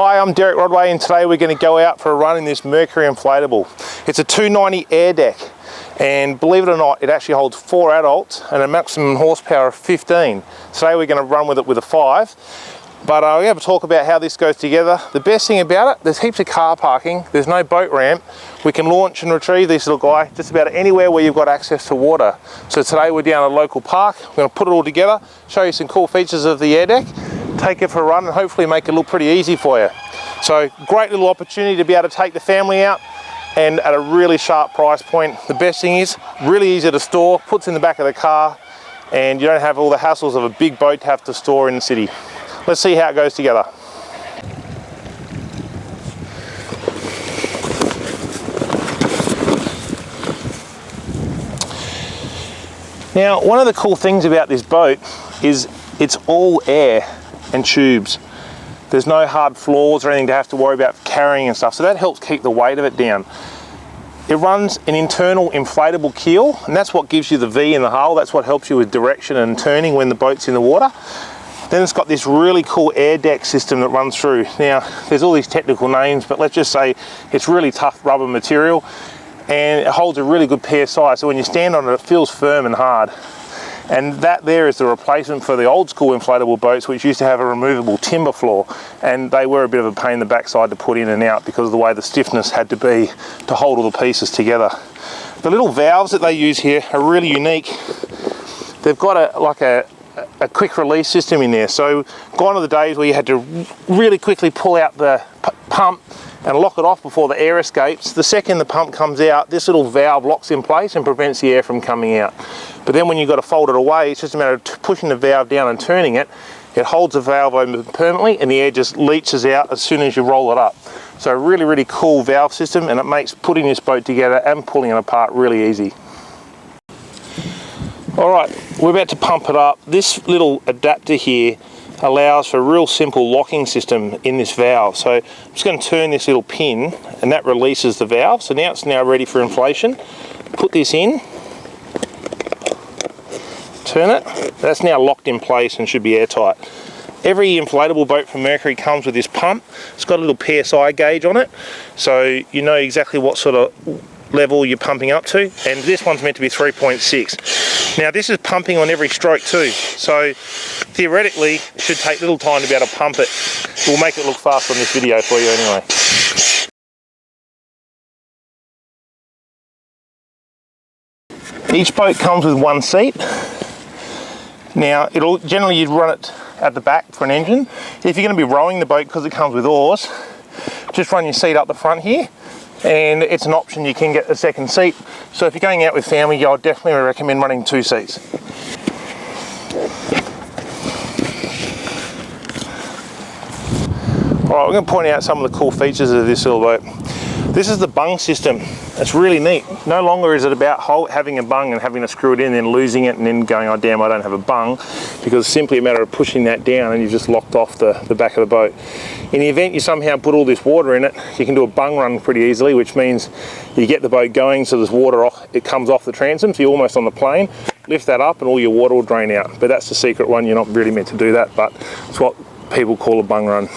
Hi, I'm Derek Rodway, and today we're going to go out for a run in this Mercury Inflatable. It's a 290 air deck, and believe it or not, it actually holds 4 adults and a maximum horsepower of 15. Today we're going to run with it with a 5, but we're going to talk about how this goes together. The best thing about it, there's heaps of car parking, there's no boat ramp. We can launch and retrieve this little guy just about anywhere where you've got access to water. So today we're down at a local park, we're going to put it all together, show you some cool features of the air deck, take it for a run and hopefully make it look pretty easy for you. So great little opportunity to be able to take the family out and at a really sharp price point. The best thing is really easy to store, puts in the back of the car, and you don't have all the hassles of a big boat to have to store in the city. Let's see how it goes together. Now, one of the cool things about this boat is it's all air and tubes. There's no hard floors or anything to have to worry about carrying and stuff, so that helps keep the weight of it down. It runs an internal inflatable keel, and that's what gives you the V in the hull. That's what helps you with direction and turning when the boat's in the water. Then it's got this really cool air deck system that runs through. Now, there's all these technical names, but let's just say it's really tough rubber material, and it holds a really good PSI, so when you stand on it, it feels firm and hard. And that there is the replacement for the old school inflatable boats, which used to have a removable timber floor, and they were a bit of a pain in the backside to put in and out because of the way the stiffness had to be to hold all the pieces together. The little valves that they use here are really unique. They've got a quick release system in there, so gone are the days where you had to really quickly pull out the pump and lock it off before the air escapes. The second the pump comes out, this little valve locks in place and prevents the air from coming out. But then when you've got to fold it away, it's just a matter of pushing the valve down and turning it. It holds the valve open permanently and the air just leaches out as soon as you roll it up. So really, really cool valve system, and it makes putting this boat together and pulling it apart really easy. All right, we're about to pump it up. This little adapter here allows for a real simple locking system in this valve. So I'm just going to turn this little pin and that releases the valve. So now it's ready for inflation. Put this in, turn it, that's now locked in place and should be airtight. Every inflatable boat from Mercury comes with this pump. It's got a little PSI gauge on it, so you know exactly what sort of level you're pumping up to, and this one's meant to be 3.6. Now this is pumping on every stroke too, so theoretically it should take little time to be able to pump it. We'll make it look fast on this video for you anyway. Each boat comes with one seat. Now generally you'd run it at the back for an engine. If you're going to be rowing the boat, because it comes with oars, just run your seat up the front here, and it's an option, you can get a second seat. So if you're going out with family, I would definitely recommend running 2 seats. Alright, we're going to point out some of the cool features of this little boat. This is the bung system. It's really neat. No longer is it about having a bung and having to screw it in and then losing it and then going, oh damn, I don't have a bung, because it's simply a matter of pushing that down and you've just locked off the back of the boat. In the event you somehow put all this water in it, you can do a bung run pretty easily, which means you get the boat going so there's water off, it comes off the transom, so you're almost on the plane, lift that up and all your water will drain out. But that's the secret one, you're not really meant to do that, but it's what people call a bung run.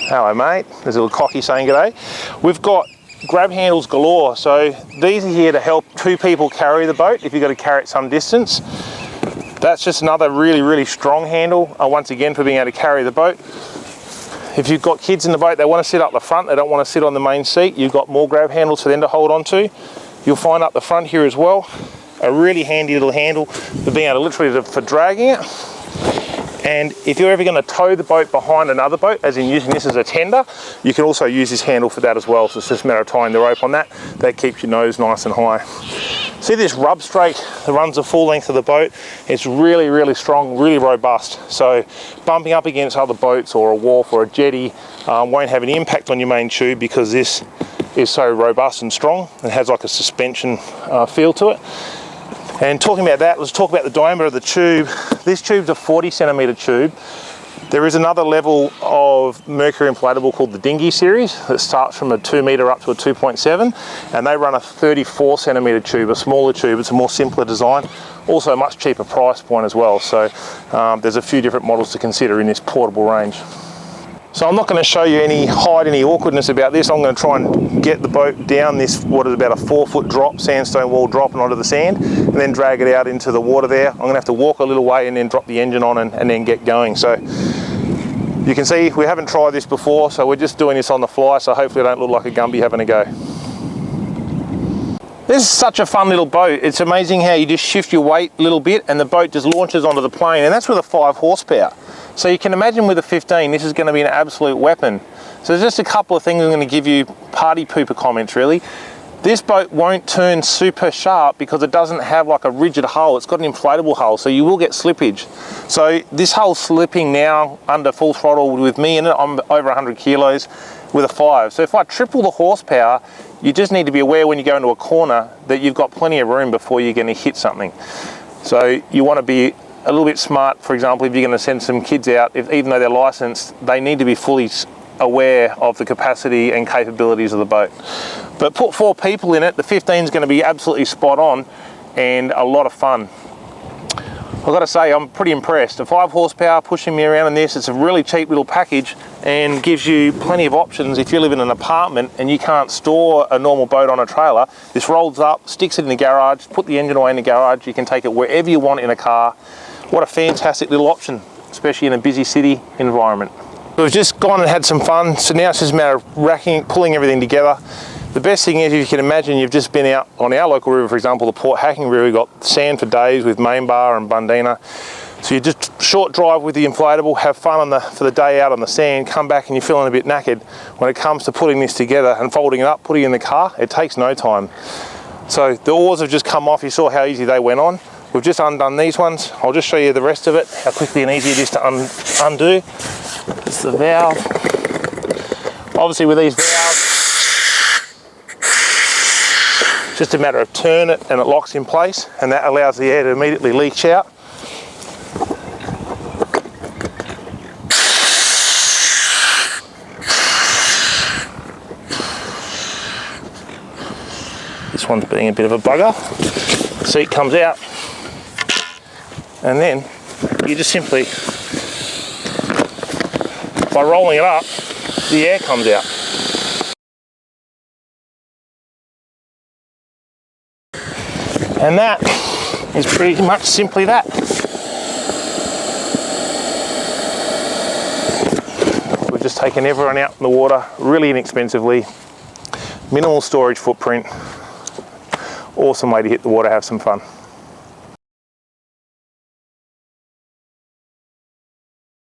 Hello mate, there's a little cocky saying g'day. We've got grab handles galore, so these are here to help 2 people carry the boat if you've got to carry it some distance. That's just another really, really strong handle, once again, for being able to carry the boat. If you've got kids in the boat, they want to sit up the front, they don't want to sit on the main seat, you've got more grab handles for them to hold on to. You'll find up the front here as well, a really handy little handle for being able to for dragging it. And if you're ever going to tow the boat behind another boat, as in using this as a tender, you can also use this handle for that as well. So it's just a matter of tying the rope on that. That keeps your nose nice and high. See this rub strake that runs the full length of the boat? It's really, really strong, really robust. So bumping up against other boats or a wharf or a jetty won't have any impact on your main tube, because this is so robust and strong. It has like a suspension feel to it. And talking about that, let's talk about the diameter of the tube. This tube's a 40 centimetre tube. There is another level of Mercury inflatable called the dinghy series that starts from a 2 metre up to a 2.7, and they run a 34 centimetre tube, a smaller tube. It's a more simpler design, also a much cheaper price point as well. So there's a few different models to consider in this portable range. So I'm not going to show you any awkwardness about this. I'm going to try and get the boat down this, what is about a 4-foot drop, sandstone wall drop and onto the sand, and then drag it out into the water there. I'm going to have to walk a little way and then drop the engine on and then get going. So you can see we haven't tried this before, so we're just doing this on the fly, so hopefully I don't look like a Gumby having a go. This is such a fun little boat. It's amazing how you just shift your weight a little bit and the boat just launches onto the plane, and that's with a 5 horsepower. So you can imagine with a 15, this is going to be an absolute weapon. So there's just a couple of things I'm going to give you party pooper comments really. This boat won't turn super sharp because it doesn't have like a rigid hull. It's got an inflatable hull, so you will get slippage. So this hull's slipping now under full throttle with me in it. I'm over 100 kilos with a 5. So if I triple the horsepower, you just need to be aware when you go into a corner that you've got plenty of room before you're going to hit something. So you want to be a little bit smart. For example, if you're going to send some kids out, even though they're licensed, they need to be fully aware of the capacity and capabilities of the boat. But put 4 people in it, the 15 is going to be absolutely spot on and a lot of fun. I've got to say, I'm pretty impressed. A 5 horsepower pushing me around in this, it's a really cheap little package and gives you plenty of options. If you live in an apartment and you can't store a normal boat on a trailer, this rolls up, sticks it in the garage, put the engine away in the garage, you can take it wherever you want in a car. What a fantastic little option, especially in a busy city environment. We've just gone and had some fun, so now it's just a matter of pulling everything together. The best thing is, if you can imagine, you've just been out on our local river, for example, the Port Hacking River. We've got sand for days with main bar and Bundina. So you just short drive with the inflatable, have fun for the day out on the sand, come back and you're feeling a bit knackered. When it comes to putting this together and folding it up, putting it in the car, it takes no time. So the oars have just come off. You saw how easy they went on. We've just undone these ones. I'll just show you the rest of it, how quickly and easy it is to undo. It's the valve. Obviously with these valves, just a matter of turn it and it locks in place, and that allows the air to immediately leach out. This one's being a bit of a bugger. The seat comes out, and then you just simply, by rolling it up, the air comes out. And that is pretty much simply that. We've just taken everyone out in the water really inexpensively, minimal storage footprint, awesome way to hit the water, have some fun.